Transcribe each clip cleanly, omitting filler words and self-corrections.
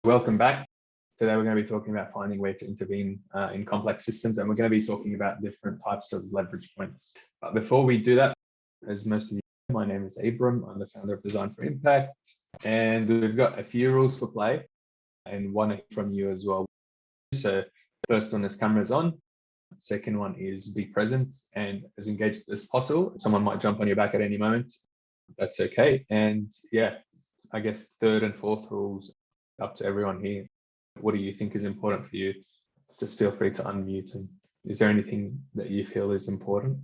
Welcome back. Today we're going to be talking about finding ways to intervene in complex systems, and we're going to be talking about different types of leverage points. But before we do that, as most of you know, my name is Abram. I'm the founder of Design for Impact, and we've got a few rules for play and one from you as well. So first one is cameras on. Second one is be present and as engaged as possible. Someone might jump on your back at any moment. That's okay. And yeah, I guess third and fourth rules up to everyone here. What do you think is important for you? Just feel free to unmute. And is there anything that you feel is important?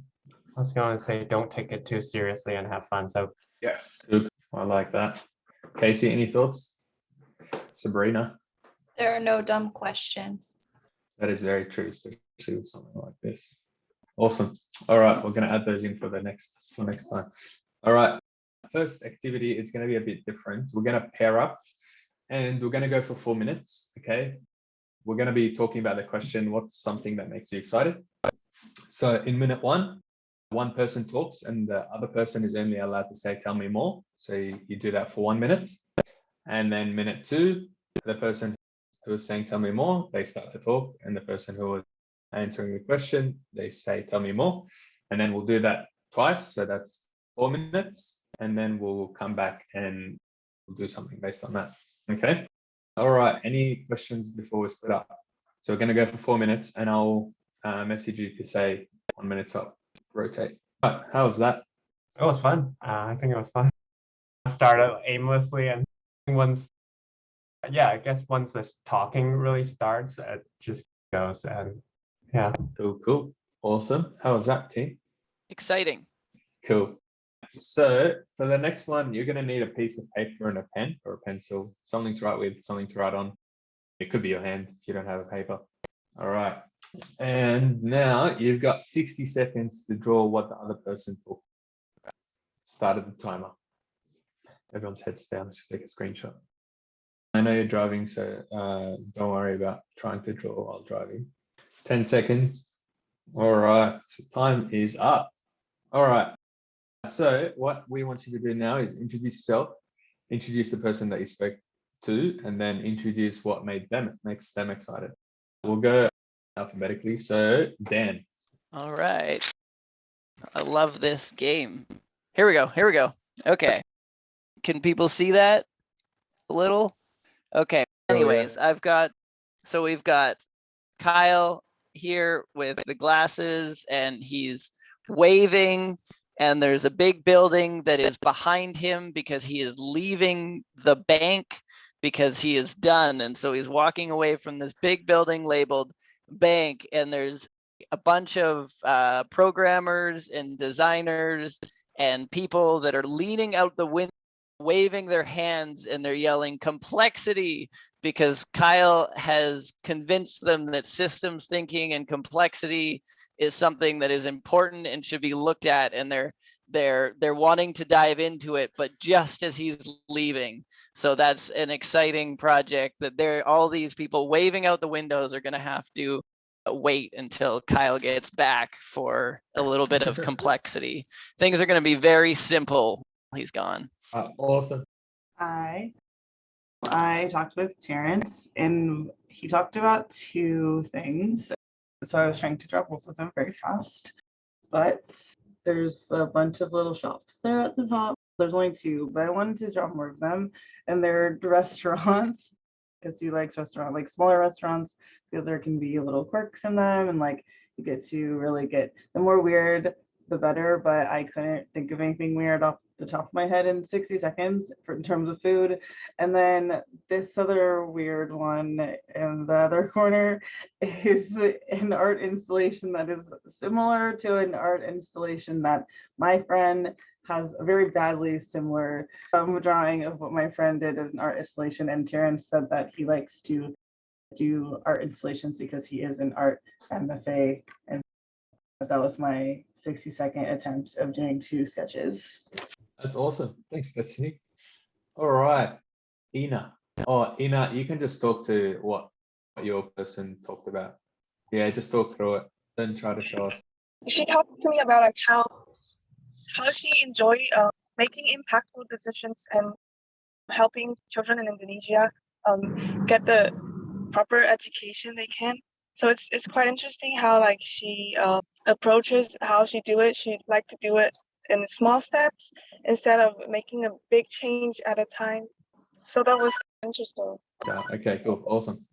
I was going to say, don't take it too seriously and have fun. So yes, good. I like that. Casey, any thoughts? Sabrina? There are no dumb questions. That is very true, especially with something like this. Awesome. All right, we're going to add those in for next time. All right, first activity is going to be a bit different. We're going to pair up and we're going to go for 4 minutes. Okay, we're going to be talking about the question, what's something that makes you excited? So in minute one person talks and the other person is only allowed to say, tell me more. So you do that for 1 minute. And then minute two, the person who is saying, tell me more, they start to talk. And the person who is answering the question, they say, tell me more. And then we'll do that twice. So that's 4 minutes. And then we'll come back and we'll do something based on that. Okay. All right. Any questions before we split up? So we're going to go for 4 minutes and I'll message you to say 1 minute's up, rotate. Right, how was that? it was fun. I think it was fun. Start out aimlessly and I guess once this talking really starts, it just goes and yeah. Cool. Awesome. How was that, team? Exciting. Cool. So for the next one, you're going to need a piece of paper and a pen or a pencil, something to write with, something to write on. It could be your hand if you don't have a paper. All right. And now you've got 60 seconds to draw what the other person talked about. Started the timer. Everyone's heads down. I should take a screenshot. I know you're driving, so don't worry about trying to draw while driving. 10 seconds. All right. So time is up. All right. So what we want you to do now is introduce yourself, introduce the person that you spoke to, and then introduce what makes them excited. We'll go alphabetically. So Dan. All right. I love this game. Here we go. Okay. Can people see that a little? Okay. Anyways, we've got Kyle here with the glasses and he's waving, and there's a big building that is behind him because he is leaving the bank because he is done. And so he's walking away from this big building labeled bank, and there's a bunch of programmers and designers and people that are leaning out the window, waving their hands, and they're yelling complexity because Kyle has convinced them that systems thinking and complexity is something that is important and should be looked at, and they're wanting to dive into it, but just as he's leaving. So that's an exciting project that all these people waving out the windows are going to have to wait until Kyle gets back for a little bit of complexity. Things are going to be very simple. He's gone. Awesome. I talked with Terrence and he talked about two things. So I was trying to draw both of them very fast, but there's a bunch of little shops there at the top. There's only two, but I wanted to draw more of them, and they're restaurants because he likes smaller restaurants, because there can be little quirks in them, and you get to really get the more weird the better, but I couldn't think of anything weird off the top of my head in 60 seconds in terms of food. And then this other weird one in the other corner is an art installation that is similar to an art installation that my friend has a very badly similar drawing of what my friend did as an art installation. And Terrence said that he likes to do art installations because he is an art MFA, and that was my 60-second attempt of doing two sketches. That's awesome. Thanks, Destiny. All right, Ina. Oh, Ina, you can just talk to what your person talked about. Yeah, just talk through it. Then try to show us. She talked to me about how she enjoyed making impactful decisions and helping children in Indonesia get the proper education they can. So it's quite interesting how like she approaches how she do it. She'd like to do it in small steps instead of making a big change at a time. So that was interesting. Yeah, okay, cool, awesome.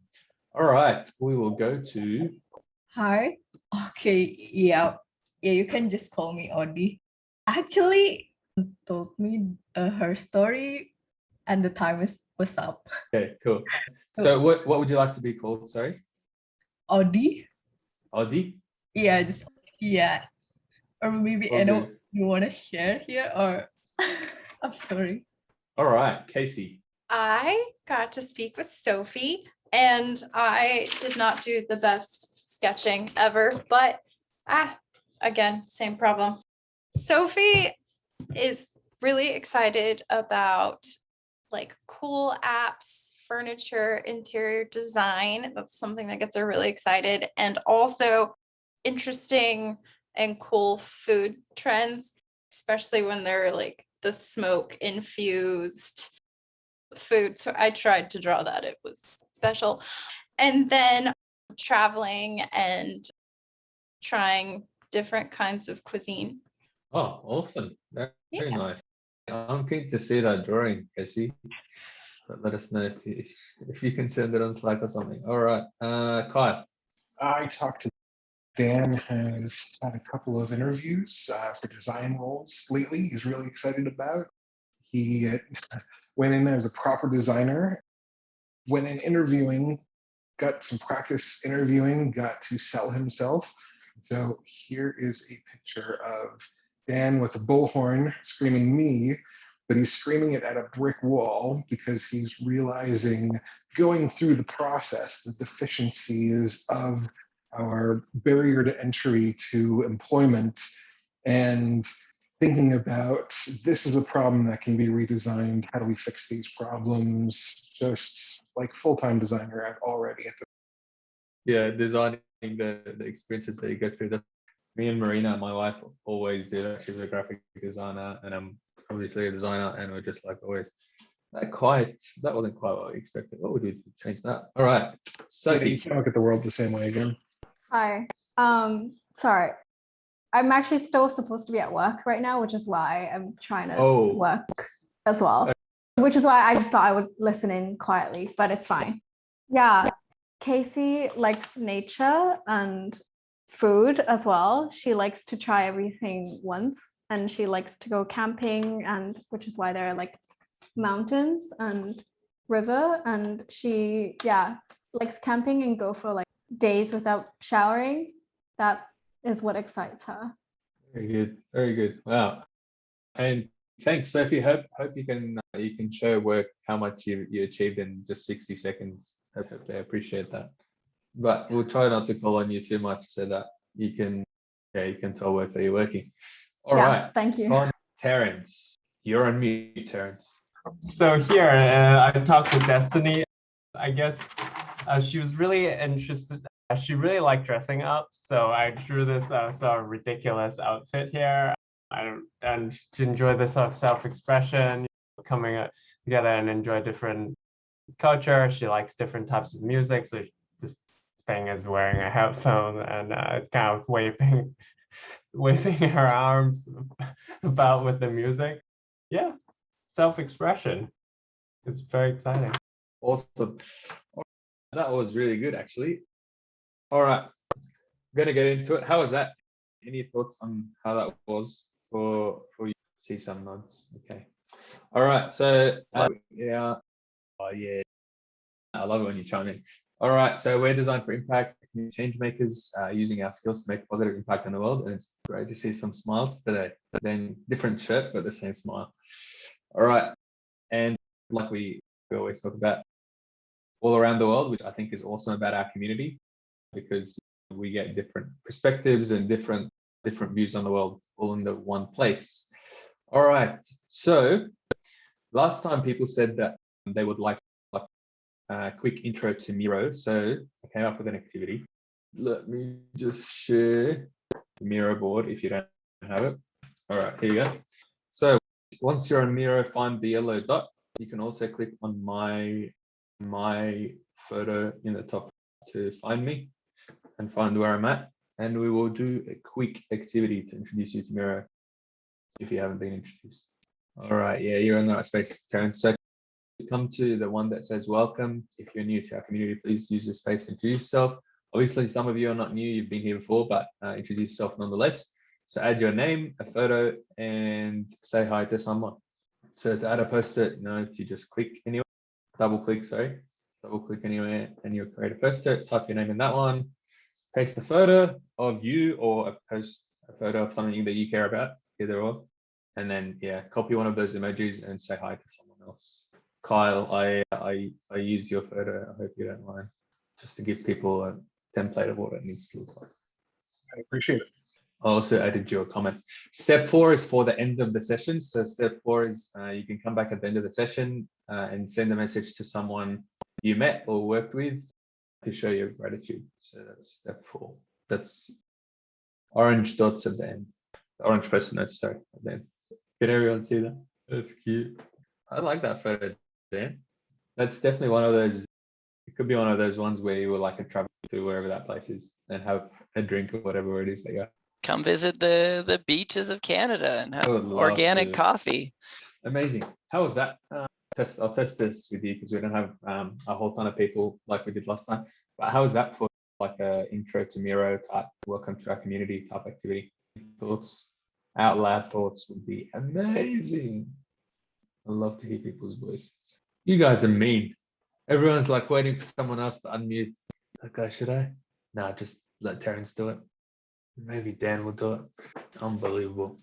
All right, we will go to Hi. Okay, yeah. Yeah, you can just call me Audie. Actually, told me her story and the time was up. okay, cool. So what would you like to be called? Sorry, Audie? Audie? Yeah, just yeah. Or maybe All Anna, good. you want to share here or I'm sorry. All right, Casey. I got to speak with Sophie and I did not do the best sketching ever, but again, same problem. Sophie is really excited about like cool apps, furniture, interior design. That's something that gets her really excited. And also interesting and cool food trends, especially when they're like the smoke infused food. So I tried to draw that. It was special. And then traveling and trying different kinds of cuisine. Oh, awesome. Very Yeah. nice. I'm keen to see that drawing, Casey. But let us know if you can send it on Slack or something. All right, Kyle. I talked to Dan, has had a couple of interviews for design roles lately. He's really excited about. He went in as a proper designer, went in interviewing, got some practice interviewing, got to sell himself. So here is a picture of Dan with a bullhorn screaming me, but he's screaming it at a brick wall because he's realizing, going through the process, the deficiencies of our barrier to entry to employment, and thinking about, this is a problem that can be redesigned. How do we fix these problems? Just like full-time designer already at the Yeah, designing the experiences that you go through. Me and Marina, my wife, always do that. She's a graphic designer and I'm obviously a designer, and we're just like always that wasn't quite what we expected. What would we do to change that? All right, you Sophie. can't look at the world the same way again. Hi. Sorry. I'm actually still supposed to be at work right now, which is why I'm trying to work as well. Which is why I just thought I would listen in quietly, but it's fine. Yeah. Casey likes nature and food as well. She likes to try everything once, and she likes to go camping, and which is why there are like mountains and river, and she likes camping and go for like days without showering. That is what excites her. Very good, very good. Wow. And thanks, Sophie. Hope you can show work how much you achieved in just 60 seconds. Hope they appreciate that. But we'll try not to call on you too much so that you can tell work that you're working. All right. Thank you. On Terrence. You're on mute, Terrence. So here, I talked with Destiny. I guess she was really interested. She really liked dressing up, so I drew this sort of ridiculous outfit here. And she enjoyed this sort of self-expression, coming together and enjoy different culture. She likes different types of music, so this thing is wearing a headphone and kind of waving her arms about with the music. Yeah, self-expression. It's very exciting. Awesome. That was really good, actually. All right, I'm gonna get into it. How was that? Any thoughts on how that was for you? See some nods. Okay. All right. So yeah. Oh yeah. I love it when you chime in. All right. So we're designed for impact, change makers, using our skills to make a positive impact on the world, and it's great to see some smiles today. Then different shirt, but the same smile. All right. And like we always talk about, all around the world, which I think is awesome about our community, because we get different perspectives and different views on the world all in the one place. All right. So last time people said that they would like a quick intro to Miro. So I came up with an activity. Let me just share the Miro board if you don't have it. All right, here you go. So once you're on Miro, find the yellow dot. You can also click on my my photo in the top to find me and find where I'm at. And we will do a quick activity to introduce you to Miro if you haven't been introduced. All right, yeah, you're in the right space, Terence. So come to the one that says welcome. If you're new to our community, please use this space to introduce yourself. Obviously, some of you are not new, you've been here before, but introduce yourself nonetheless. So add your name, a photo, and say hi to someone. So to add a post-it note, you just click anywhere, double click anywhere, and you'll create a post-it, type your name in that one, paste a photo of you or a photo of something that you care about, either or. And then, yeah, copy one of those emojis and say hi to someone else. Kyle, I use your photo. I hope you don't mind, just to give people a template of what it needs to look like. I appreciate it. I also added your comment. Step 4 is for the end of the session. So step 4 is you can come back at the end of the session and send a message to someone you met or worked with to show your gratitude. So that's step 4. That's orange dots at the end. Orange post-it notes, sorry, at the end. Can everyone see that? That's cute. I like that photo, Dan. That's definitely one of those. It could be one of those ones where you were like a travel to wherever that place is and have a drink or whatever it is that you got. Come visit the beaches of Canada and have would love organic to. coffee. Amazing. How was that? I'll test this with you because we don't have a whole ton of people like we did last time. But how was that for like a intro to Miro type, welcome to our community type activity? Thoughts? Out loud thoughts would be amazing. I love to hear people's voices. You guys are mean. Everyone's like waiting for someone else to unmute. Okay, should I? No, just let Terence do it. Maybe Dan will do it. Unbelievable.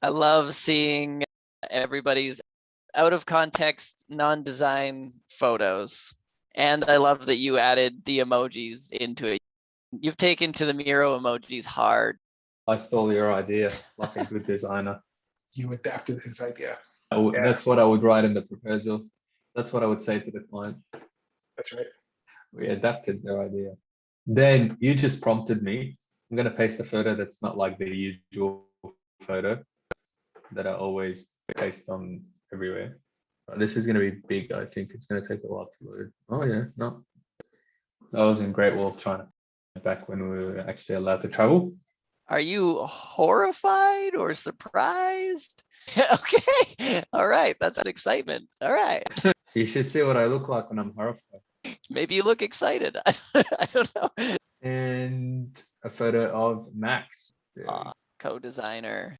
I love seeing everybody's out of context, non-design photos. And I love that you added the emojis into it. You've taken to the Miro emojis hard. I stole your idea like a good designer. You adapted his idea. That's what I would write in the proposal. That's what I would say to the client. That's right. We adapted their idea. Then you just prompted me. I'm going to paste a photo that's not like the usual photo that I always paste on everywhere. This is going to be big. I think it's going to take a while to load. Oh yeah, no. I was in Great Wall China back when we were actually allowed to travel. Are you horrified or surprised? Okay. All right. That's an excitement. All right. You should see what I look like when I'm horrified. Maybe you look excited. I don't know. And a photo of Max. Co-designer.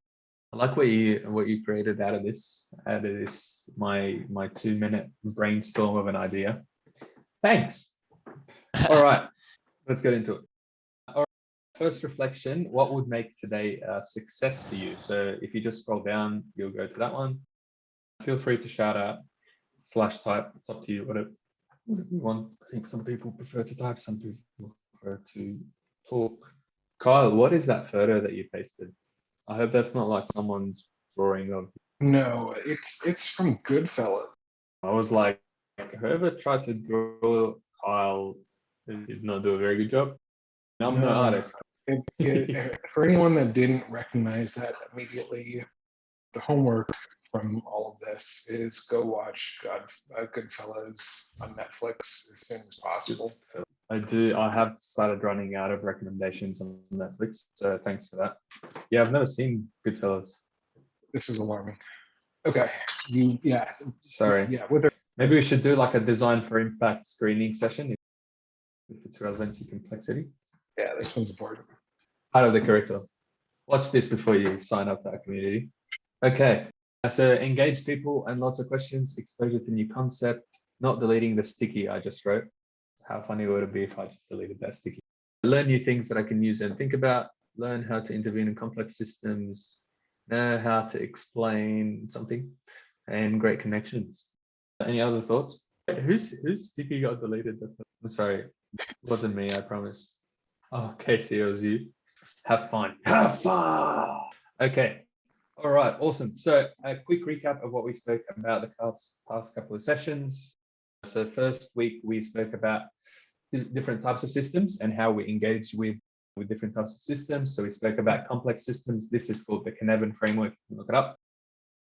I like what you created out of this. My 2-minute brainstorm of an idea. Thanks. All right, let's get into it. All right, first reflection, what would make today a success for you? So if you just scroll down, you'll go to that one. Feel free to shout out, /type. It's up to you, whatever you want. I think some people prefer to type, some people prefer to talk. Kyle, what is that photo that you pasted? I hope that's not like someone's drawing of. No, it's from Goodfellas. I was like, whoever tried to draw Kyle did not do a very good job. I'm no artist. For anyone that didn't recognize that immediately, the homework from all of this is go watch Goodfellas on Netflix as soon as possible. I have started running out of recommendations on Netflix, so thanks for that. Yeah, I've never seen Goodfellas. This is alarming. Okay, Sorry. Yeah, maybe we should do like a design for impact screening session if it's relevant to complexity. Yeah, this one's important. Part of the curriculum. Watch this before you sign up to our community. Okay, so engage people and lots of questions, exposure to new concept, not deleting the sticky I just wrote. How funny would it be if I just deleted that sticky? Learn new things that I can use and think about, learn how to intervene in complex systems, know how to explain something, and great connections. Any other thoughts? Whose sticky got deleted? I'm sorry, it wasn't me, I promise. Oh, Casey, it was you. Have fun. Have fun. Okay. All right. Awesome. So a quick recap of what we spoke about the past couple of sessions. So first week we spoke about different types of systems and how we engage with different types of systems. So we spoke about complex systems. This is called the Cynefin framework. Look it up.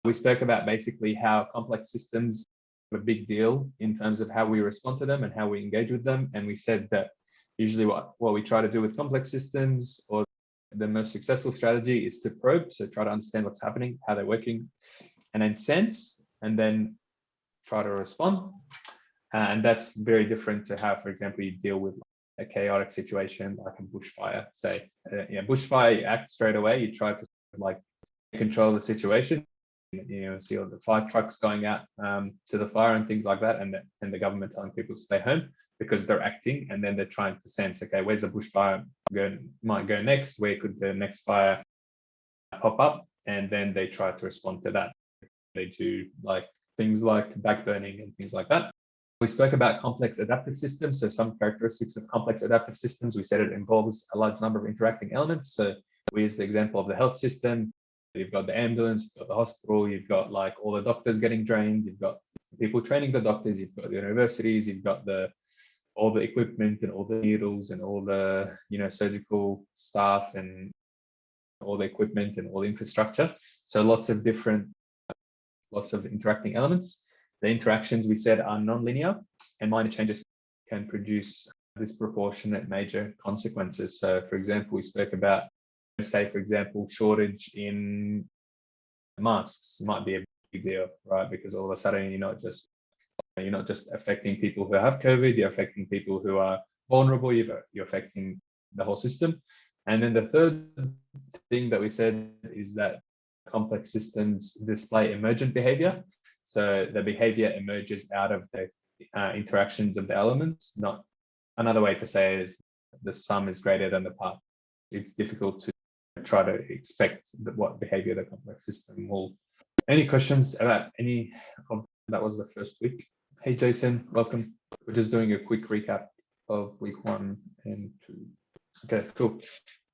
We spoke about basically how complex systems a big deal in terms of how we respond to them and how we engage with them. And we said that usually what we try to do with complex systems, or the most successful strategy, is to probe. So try to understand what's happening, how they're working, and then sense, and then try to respond. And that's very different to how, for example, you deal with a chaotic situation like a bushfire. Say, bushfire, you act straight away. You try to like control the situation. See all the fire trucks going out to the fire and things like that, and the government telling people to stay home because they're acting, and then they're trying to sense, okay, where's the bushfire might go next? Where could the next fire pop up? And then they try to respond to that. They do like things like backburning and things like that. We spoke about complex adaptive systems. So some characteristics of complex adaptive systems, we said it involves a large number of interacting elements. So we used the example of the health system. You've got the ambulance, you've got the hospital, you've got like all the doctors getting trained, you've got people training the doctors, you've got the universities, you've got all the equipment and all the needles and all the surgical staff and all the equipment and all the infrastructure. So lots of interacting elements. The interactions, we said, are non-linear, and minor changes can produce disproportionate major consequences. So for example, we spoke about, say, for example, shortage in masks might be a big deal, right? Because all of a sudden you're not just affecting people who have COVID, you're affecting people who are vulnerable, you're affecting the whole system. And then the third thing that we said is that complex systems display emergent behavior. So the behavior emerges out of the interactions of the elements. Not another way to say is the sum is greater than the part. It's difficult to try to expect what behavior the complex system will. Any questions about any of that? Was the first week. Hey Jason, welcome. We're just doing a quick recap of week 1 and 2. Okay, cool.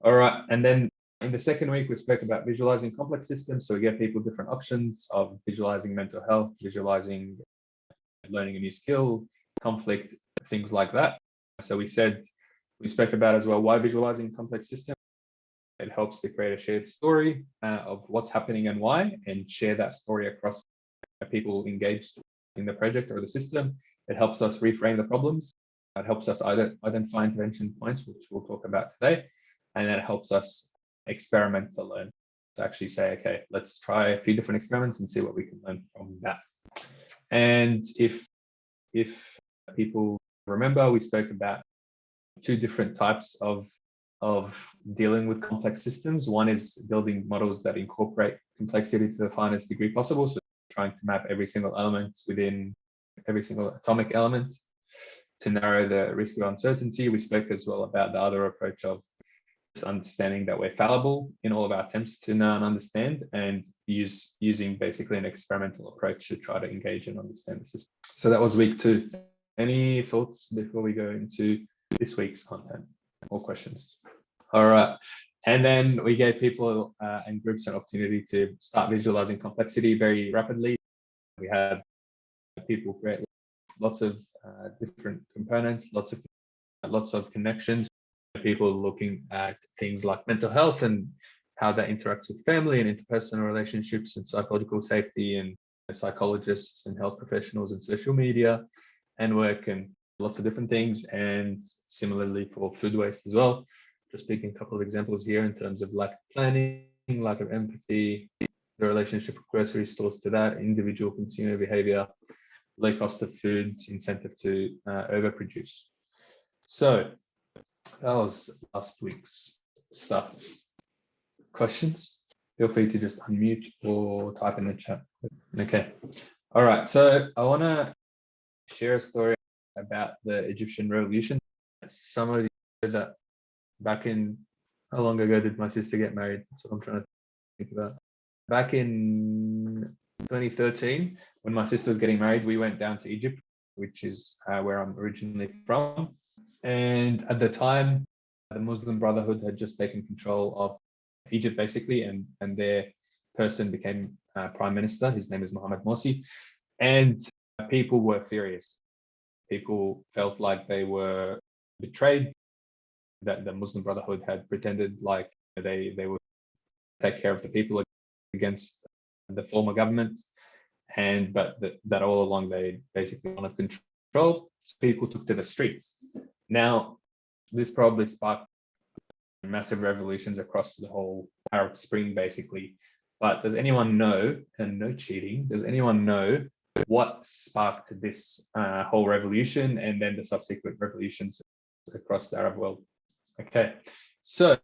All right, and then in the second week, we spoke about visualizing complex systems. So we give people different options of visualizing mental health, visualizing learning a new skill, conflict, things like that. So we spoke about as well why visualizing complex systems. It helps to create a shared story of what's happening and why, and share that story across people engaged in the project or the system. It helps us reframe the problems. It helps us identify intervention points, which we'll talk about today. And then it helps us experiment to learn, to actually say, okay, let's try a few different experiments and see what we can learn from that. And if people remember, we spoke about 2 different types of dealing with complex systems. One is building models that incorporate complexity to the finest degree possible. So trying to map every single element within every single atomic element to narrow the risk of uncertainty. We spoke as well about the other approach of just understanding that we're fallible in all of our attempts to know and understand, and using basically an experimental approach to try to engage and understand the system. So that was week 2. Any thoughts before we go into this week's content or questions? All right. And then we gave people and groups an opportunity to start visualizing complexity very rapidly. We had people create lots of different components, lots of connections. People looking at things like mental health and how that interacts with family and interpersonal relationships and psychological safety, and psychologists and health professionals and social media and work and lots of different things. And similarly for food waste as well. Just picking a couple of examples here in terms of lack of planning, lack of empathy, the relationship with grocery stores to that, individual consumer behavior, low cost of food, incentive to overproduce. So that was last week's stuff. Questions? Feel free to just unmute or type in the chat. Okay. All right. So I want to share a story about the Egyptian revolution. Some of you know that back in, how long ago did my sister get married? That's what I'm trying to think about. Back in 2013, when my sister was getting married, we went down to Egypt, which is where I'm originally from. And at the time, the Muslim Brotherhood had just taken control of Egypt, basically, and their person became prime minister. His name is Mohamed Morsi. And people were furious. People felt like they were betrayed, that the Muslim Brotherhood had pretended like they would take care of the people against the former government. but that all along they basically wanted control. So people took to the streets. Now, this probably sparked massive revolutions across the whole Arab Spring, basically. But does anyone know, and no cheating, does anyone know what sparked this whole revolution and then the subsequent revolutions across the Arab world? Okay, so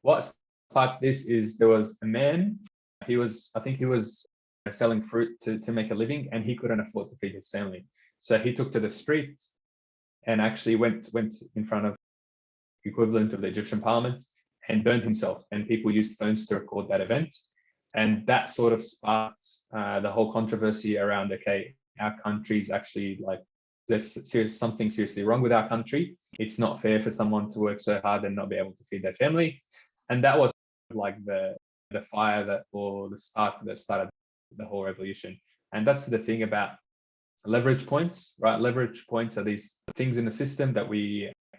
what sparked this is there was a man, I think he was selling fruit to make a living, and he couldn't afford to feed his family. So he took to the streets and actually went in front of the equivalent of the Egyptian parliament and burned himself. And people used phones to record that event. And that sort of sparked the whole controversy around, okay, our country's actually like, there's something seriously wrong with our country. It's not fair for someone to work so hard and not be able to feed their family. And that was like the fire or the spark that started the whole revolution. And that's the thing about leverage points, right? Leverage points are these things in the system that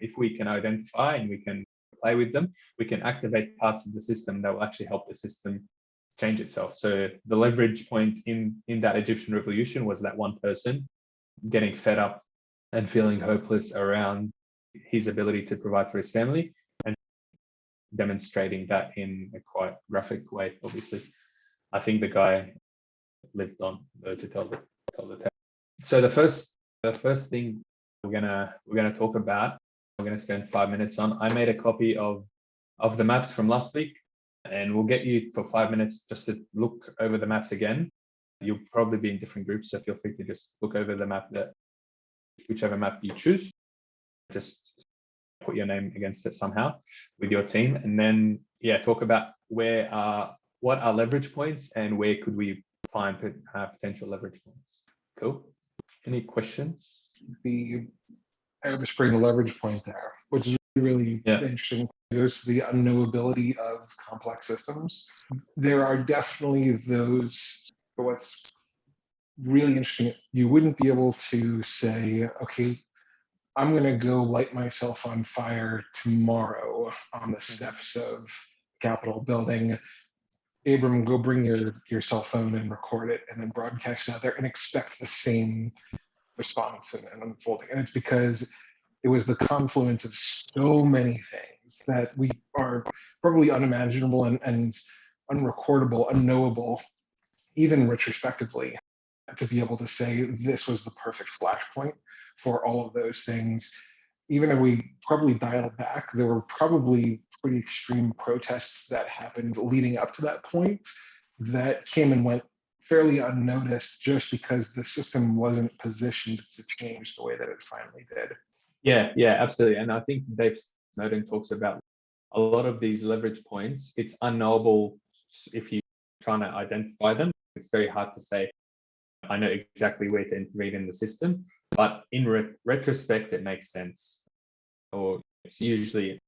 if we can identify and we can play with them, we can activate parts of the system that will actually help the system change itself. So the leverage point in that Egyptian revolution was that one person getting fed up and feeling hopeless around his ability to provide for his family, and demonstrating that in a quite graphic way. Obviously, I think the guy lived on to tell the tale. So the first thing we're gonna talk about, we're gonna spend 5 minutes on. I made a copy of the maps from last week, and we'll get you for 5 minutes just to look over the maps again. You'll probably be in different groups, so feel free to just look over the map, whichever map you choose. Just put your name against it somehow with your team, and then talk about what are leverage points and where could we find potential leverage points. Cool. Any questions? The Arab Spring leverage point there, which is really interesting, goes to the unknowability of complex systems. There are definitely those, but what's really interesting, you wouldn't be able to say, okay, I'm going to go light myself on fire tomorrow on the steps of Capitol building. Abram, go bring your cell phone and record it and then broadcast it out there and expect the same response and unfolding. And it's because it was the confluence of so many things that we are probably unimaginable and unrecordable, unknowable, even retrospectively, to be able to say this was the perfect flashpoint for all of those things. Even if we probably dialed back, there were probably pretty extreme protests that happened leading up to that point that came and went fairly unnoticed just because the system wasn't positioned to change the way that it finally did. Yeah, absolutely. And I think Dave Snowden talks about a lot of these leverage points. It's unknowable if you're trying to identify them. It's very hard to say, I know exactly where to intervene in the system, but in retrospect, it makes sense. Or it's usually,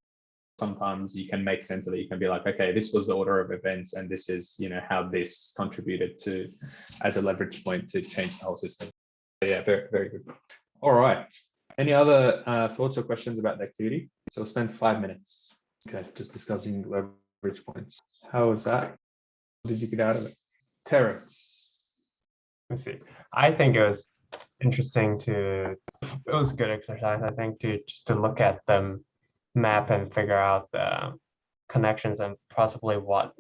sometimes you can make sense of it. You can be like, okay, this was the order of events, and this is, how this contributed to as a leverage point to change the whole system. So yeah, very, very good. All right. Any other thoughts or questions about the activity? So we'll spend 5 minutes. Okay, just discussing leverage points. How was that? What did you get out of it? Terrence. Let's see. I think it was interesting it was a good exercise, I think, to look at the map and figure out the connections and possibly what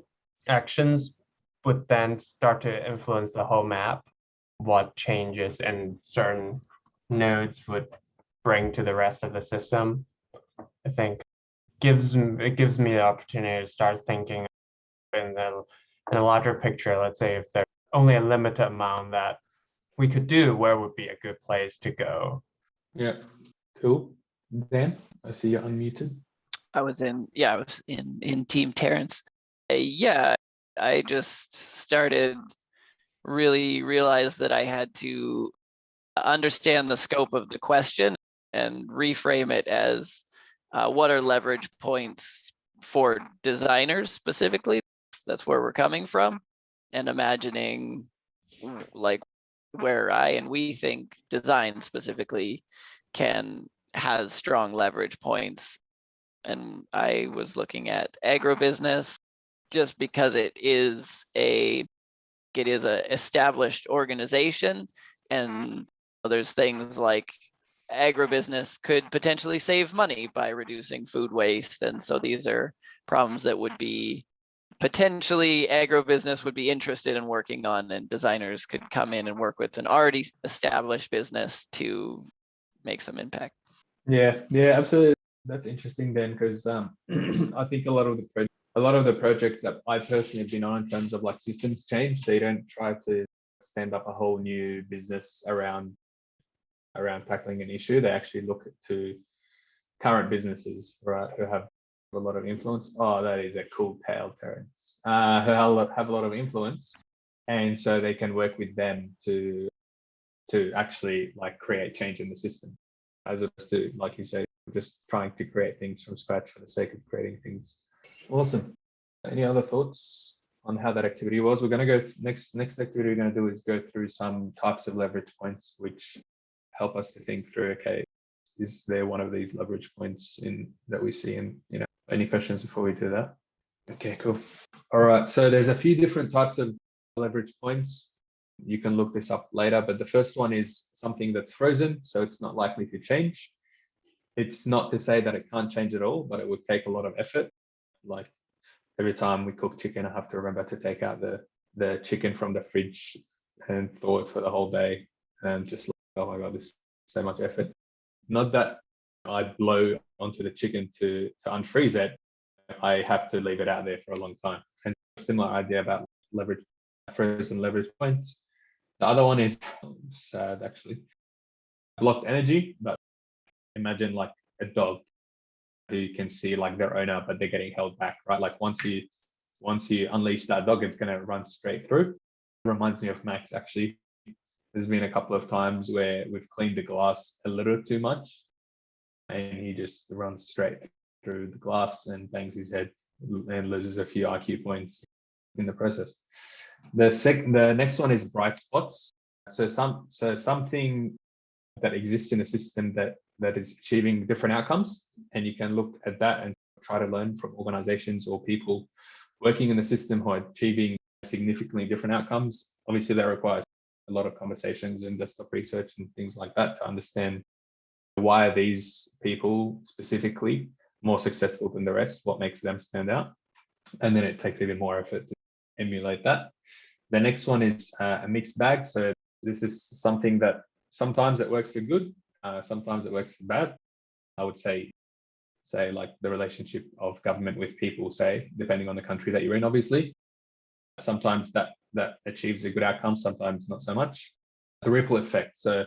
actions would then start to influence the whole map, what changes in certain nodes would bring to the rest of the system. I think it gives me the opportunity to start thinking in a larger picture. Let's say if there's only a limited amount that we could do, where would be a good place to go? Yeah, cool. Dan, I see you're unmuted. I was in Team Terrence. I just started really realized that I had to understand the scope of the question and reframe it as what are leverage points for designers specifically. That's where we're coming from, and imagining like where I and we think design specifically has strong leverage points. And I was looking at agribusiness just because it is a it is a established organization, and there's things like agribusiness could potentially save money by reducing food waste. And so these are problems that would be potentially agribusiness would be interested in working on, and designers could come in and work with an already established business to make some impact. Yeah, absolutely. That's interesting then, because I think a lot of the projects that I personally have been on in terms of like systems change, they don't try to stand up a whole new business around tackling an issue. They actually look to current businesses, right, who have a lot of influence. Oh, that is a cool tale, Terence. Who have a lot of influence, and so they can work with them to actually like create change in the system, as opposed to, like you say, just trying to create things from scratch for the sake of creating things. Awesome. Any other thoughts on how that activity was? We're going to go next activity we're going to do is go through some types of leverage points, which help us to think through, okay, is there one of these leverage points that we see in, any questions before we do that? Okay, cool. All right, so there's a few different types of leverage points. You can look this up later, but the first one is something that's frozen, so it's not likely to change. It's not to say that it can't change at all, but it would take a lot of effort. Like every time we cook chicken, I have to remember to take out the chicken from the fridge and thaw it for the whole day, and just like, oh my God, this is so much effort. Not that I blow onto the chicken to unfreeze it. I have to leave it out there for a long time. And a similar idea about frozen leverage points. The other one is sad, actually. Blocked energy, but imagine like a dog who can see like their owner, but they're getting held back, right? Like once you unleash that dog, it's going to run straight through. It reminds me of Max, actually. There's been a couple of times where we've cleaned the glass a little too much, and he just runs straight through the glass and bangs his head and loses a few IQ points in the process. The next one is bright spots. So something that exists in a system that is achieving different outcomes, and you can look at that and try to learn from organizations or people working in the system who are achieving significantly different outcomes. Obviously, that requires a lot of conversations and desktop research and things like that to understand why are these people specifically more successful than the rest, what makes them stand out, and then it takes even more effort to emulate that. The next one is a mixed bag. So this is something that sometimes it works for good, sometimes it works for bad. I would say like the relationship of government with people, say, depending on the country that you're in, obviously. Sometimes that achieves a good outcome, sometimes not so much. The ripple effect. So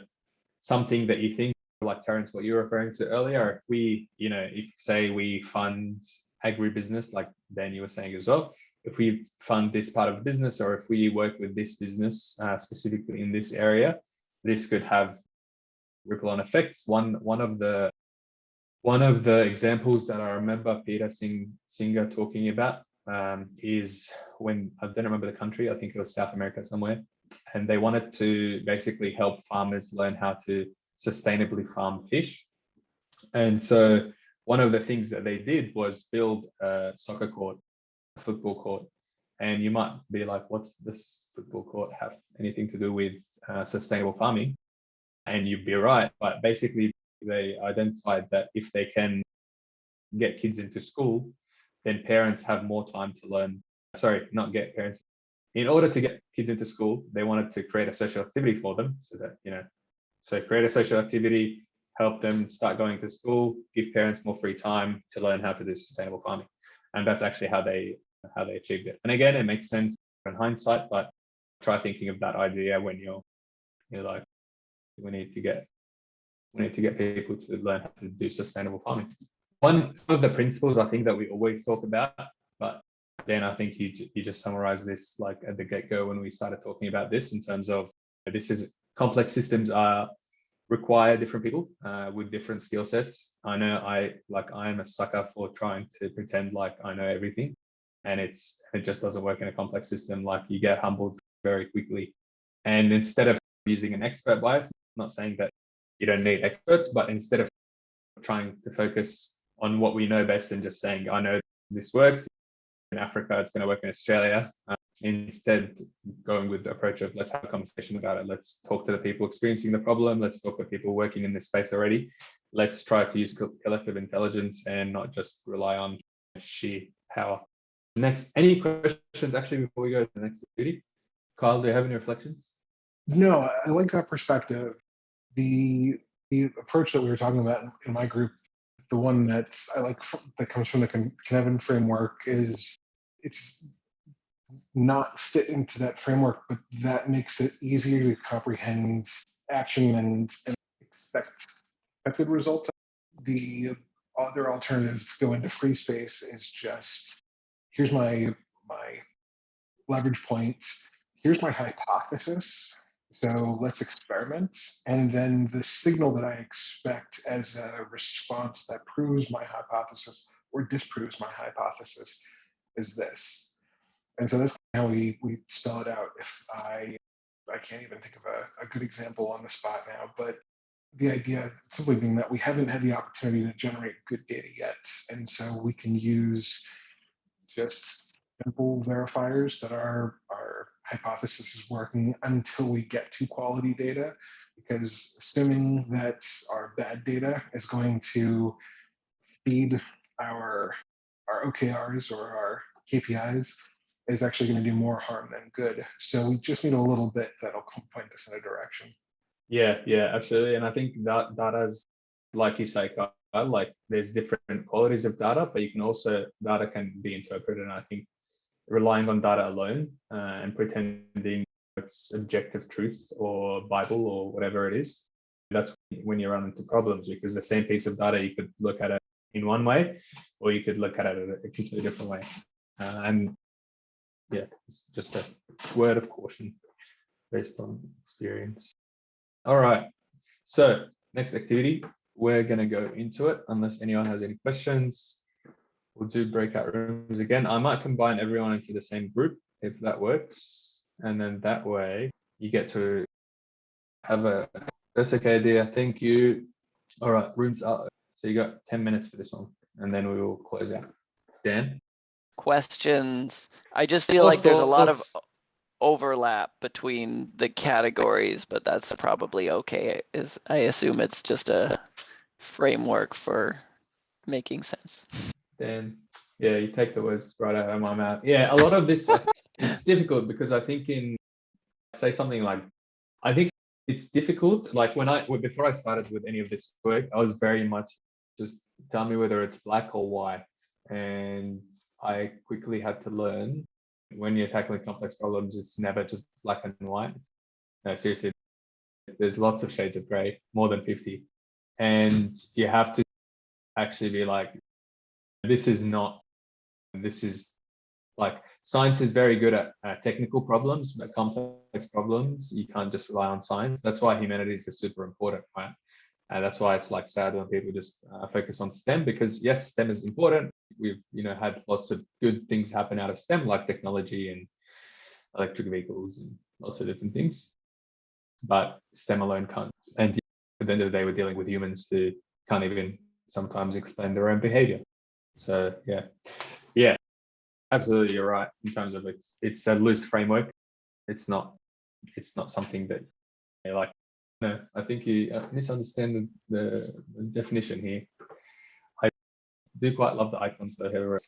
something that you think, like Terence, what you were referring to earlier, if we, if say we fund agribusiness, like Dan, you were saying as well, if we fund this part of the business, or if we work with this business specifically in this area, this could have ripple on effects. One of the examples that I remember Peter Singer talking about is when, I don't remember the country, I think it was South America somewhere, and they wanted to basically help farmers learn how to sustainably farm fish. And so one of the things that they did was build a soccer court, a football court. And you might be like, what's this football court have anything to do with sustainable farming? And you'd be right, but basically they identified that if they can get kids into school, then parents have more time to learn. Sorry, not get parents. In order to get kids into school, they wanted to create a social activity for them, so that, so create a social activity, help them start going to school, give parents more free time to learn how to do sustainable farming. And that's actually how they achieved it. And again, it makes sense in hindsight, but try thinking of that idea when you're like, we need to get people to learn how to do sustainable farming. One of the principles I think that we always talk about, but then I think you just summarized this like at the get-go when we started talking about this, in terms of this is complex systems require different people with different skill sets. I know I am a sucker for trying to pretend like I know everything, and it just doesn't work in a complex system. Like you get humbled very quickly, and instead of using an expert bias, I'm not saying that you don't need experts, but instead of trying to focus on what we know best and just saying, I know this works in Africa, it's going to work in Australia. instead going with the approach of let's have a conversation about it. Let's talk to the people experiencing the problem. Let's talk to people working in this space already. Let's try to use collective intelligence and not just rely on sheer power. Next, any questions actually before we go to the next activity? Kyle, do you have any reflections? No, I like that perspective. The approach that we were talking about in my group, the one that I like that comes from the Cynefin framework is it's not fit into that framework, but that makes it easier to comprehend action and expected results. The other alternative to go into free space is just here's my leverage points, here's my hypothesis. So let's experiment. And then the signal that I expect as a response that proves my hypothesis or disproves my hypothesis is this. And so that's how we spell it out. If I can't even think of a good example on the spot now, but the idea simply being that we haven't had the opportunity to generate good data yet. And so we can use just simple verifiers that our hypothesis is working until we get to quality data, because assuming that our bad data is going to feed our OKRs or our KPIs is actually going to do more harm than good. So we just need a little bit that'll point us in a direction. Yeah, absolutely. And I think that data's, like you say, Kyle, like there's different qualities of data, but you can also, data can be interpreted. And I think relying on data alone and pretending it's objective truth or Bible or whatever it is, that's when you run into problems, because the same piece of data, you could look at it in one way, or you could look at it a completely different way. And yeah, it's just a word of caution based on experience. All right, so next activity, we're going to go into it unless anyone has any questions. We'll do breakout rooms again. I might combine everyone into the same group if that works. And then that way you get to have a, that's okay, dear. Thank you. All right, rooms are, so you got 10 minutes for this one and then we will close out. Dan? Questions. I just feel like there's a lot of overlap between the categories, but that's probably okay. I assume it's just a framework for making sense. Dan, yeah, you take the words right out of my mouth. Yeah, a lot of this, it's difficult because I think say something like, I think it's difficult. Like before I started with any of this work, I was very much just tell me whether it's black or white. And I quickly had to learn when you're tackling complex problems, it's never just black and white. No, seriously, there's lots of shades of gray, more than 50. And you have to actually be like, this is like, science is very good at technical problems, but complex problems, you can't just rely on science. That's why humanities is super important, right? That's why it's like sad when people just focus on STEM, because yes, STEM is important. We've had lots of good things happen out of STEM, like technology and electric vehicles and lots of different things. But STEM alone can't. And at the end of the day, we're dealing with humans who can't even sometimes explain their own behavior. So yeah, absolutely, you're right. In terms of it's a loose framework. It's not something that like. No, I think you misunderstand the definition here. I do quite love the icons though. We were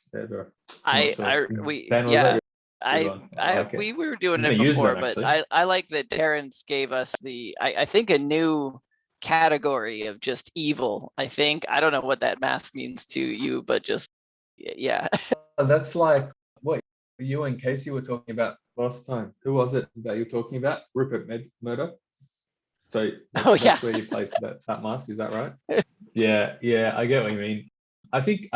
doing it before, but I like that Terrence gave us I think a new category of just evil. I don't know what that mask means to you, but just yeah. That's like what you and Casey were talking about last time. Who was it that you were talking about? Rupert Murdoch. So that's where you place that mask, is that right? Yeah, I get what you mean. I think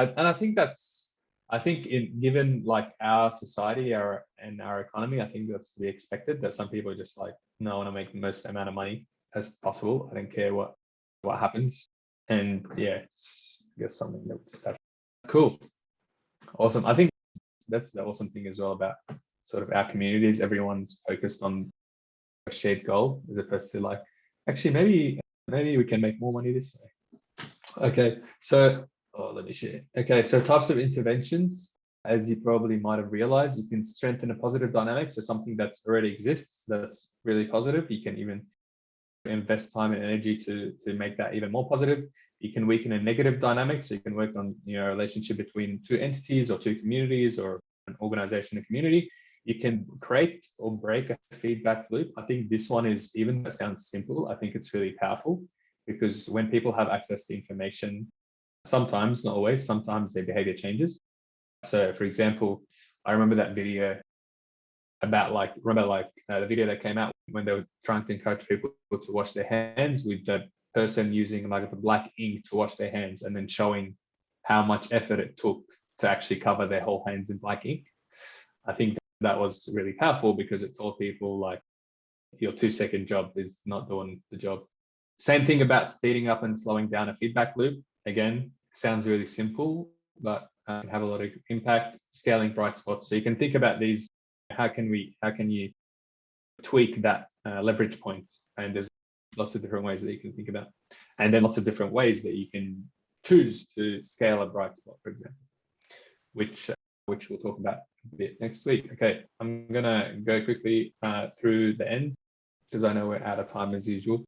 given like our society and our economy, I think that's to be expected, that some people are just like, no, I want to make the most amount of money as possible. I don't care what happens. And yeah, it's I guess something that we just have. Cool. Awesome. I think that's the awesome thing as well about sort of our communities. Everyone's focused on a shared goal as opposed to like, actually, maybe we can make more money this way. Okay, so let me share. Okay, so types of interventions. as you probably might have realized, you can strengthen a positive dynamic. So something that already exists, that's really positive. You can even invest time and energy to make that even more positive. You can weaken a negative dynamic. So you can work on relationship between two entities or two communities or an organization and community. You can create or break a feedback loop. I think this one is, even though it sounds simple, I think it's really powerful, because when people have access to information, sometimes, not always, sometimes their behavior changes. So for example, I remember that video about the video that came out when they were trying to encourage people to wash their hands, with the person using like the black ink to wash their hands and then showing how much effort it took to actually cover their whole hands in black ink. I think that was really powerful because it told people like your 2-second job is not doing the job. Same thing about speeding up and slowing down a feedback loop. Again, sounds really simple, but can have a lot of impact. Scaling bright spots. So you can think about these. How can you tweak that leverage point? And there's lots of different ways that you can think about, and then lots of different ways that you can choose to scale a bright spot, for example, which we'll talk about a bit next week. Okay, I'm gonna go quickly through the end because I know we're out of time as usual.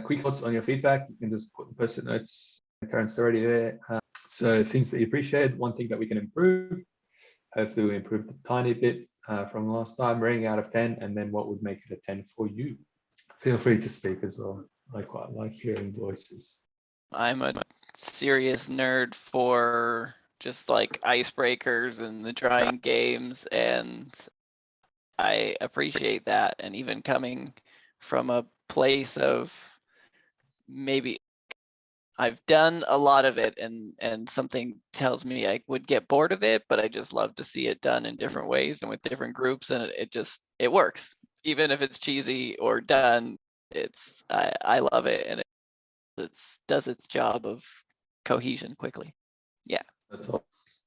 Quick thoughts on your feedback. You can just put the post-it notes. Karen's already there. So things that you appreciate, one thing that we can improve. Hopefully we improved a tiny bit from last time, rating out of 10, and then what would make it a 10 for you. Feel free to speak as well. I quite like hearing voices. I'm a serious nerd for just like icebreakers and the drawing games, and I appreciate that. And even coming from a place of maybe I've done a lot of it, and something tells me I would get bored of it, but I just love to see it done in different ways and with different groups, and it works. Even if it's cheesy or done, I love it, and it does its job of cohesion quickly. Yeah. That's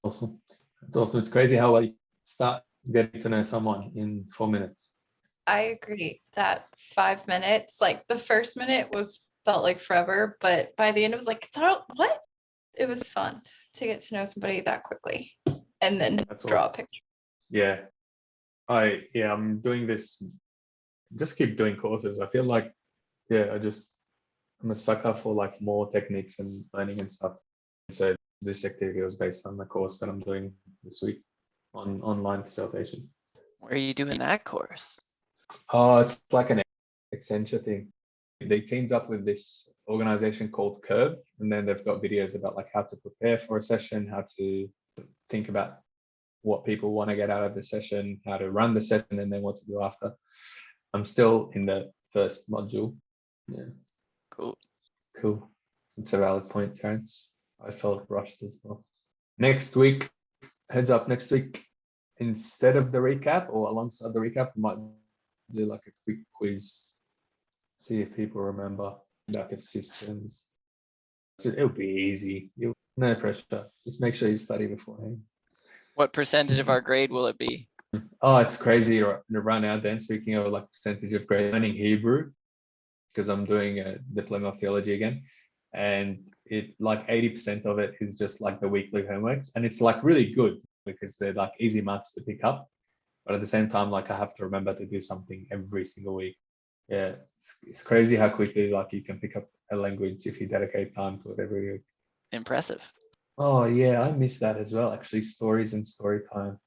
awesome. It's awesome. It's crazy how you start getting to know someone in 4 minutes. I agree that 5 minutes, like the first minute felt like forever, but by the end it was like, what? It was fun to get to know somebody that quickly and then draw a picture. Yeah. I'm doing this, just keep doing courses. I feel like, I'm a sucker for like more techniques and learning and stuff. So this activity was based on the course that I'm doing this week on online facilitation. Where are you doing that course? Oh, it's like an Accenture thing. They teamed up with this organization called Curve, and then they've got videos about like how to prepare for a session, how to think about what people want to get out of the session, how to run the session, and then what to do after. I'm still in the first module. Yeah. Cool. It's a valid point, Terence. I felt rushed as well. Next week, heads up, next week, instead of the recap or alongside the recap, we might do like a quick quiz. See if people remember about the systems. It'll be easy. No pressure. Just make sure you study beforehand. What percentage of our grade will it be? Oh, it's crazy right now. Then speaking of like percentage of grade, learning Hebrew, because I'm doing a diploma of theology again, and it like 80% of it is just like the weekly homeworks, and it's like really good because they're like easy marks to pick up, but at the same time, like I have to remember to do something every single week. Yeah, it's crazy how quickly like you can pick up a language if you dedicate time to it every week. Impressive. Oh yeah, I miss that as well. Actually, stories and story time.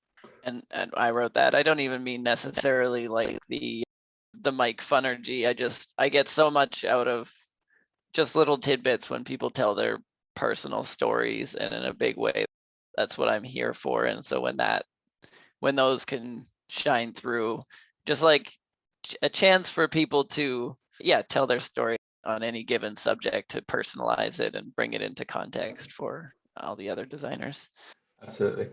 And I wrote that. I don't even mean necessarily like the Mike Funergy. I get so much out of just little tidbits when people tell their personal stories, and in a big way, that's what I'm here for. And so when those can shine through, just like a chance for people to tell their story on any given subject, to personalize it and bring it into context for all the other designers. Absolutely.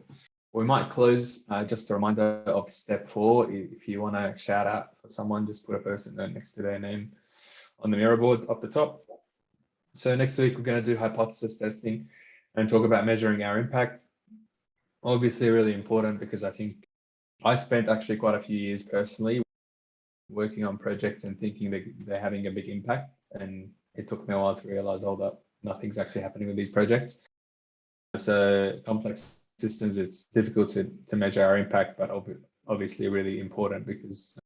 We might close, just a reminder of step 4. If you want to shout out for someone, just put a person next to their name on the mirror board up the top. So next week, we're going to do hypothesis testing and talk about measuring our impact. Obviously really important, because I think I spent actually quite a few years personally working on projects and thinking that they're having a big impact. And it took me a while to realize, that nothing's actually happening with these projects. It's a complex systems, it's difficult to measure our impact, but obviously really important, because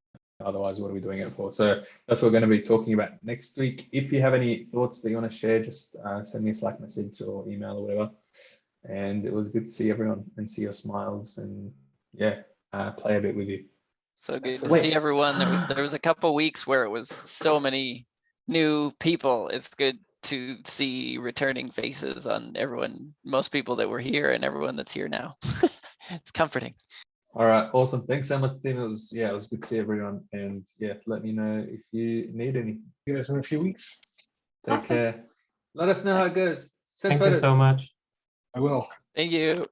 otherwise what are we doing it for? So that's what we're going to be talking about next week. If you have any thoughts that you want to share, just send me a Slack message or email or whatever. And it was good to see everyone and see your smiles, and yeah, play a bit with you. So good to Wait. see everyone. There was a couple weeks where it was so many new people. It's good to see returning faces on everyone, most people that were here and everyone that's here now. It's comforting. All right, awesome. Thanks so much, Tim. It was good to see everyone, and yeah, let me know if you need anything. See you guys in a few weeks. Take care. Let us know how it goes. Send Thank you photos. so much. I will. Thank you.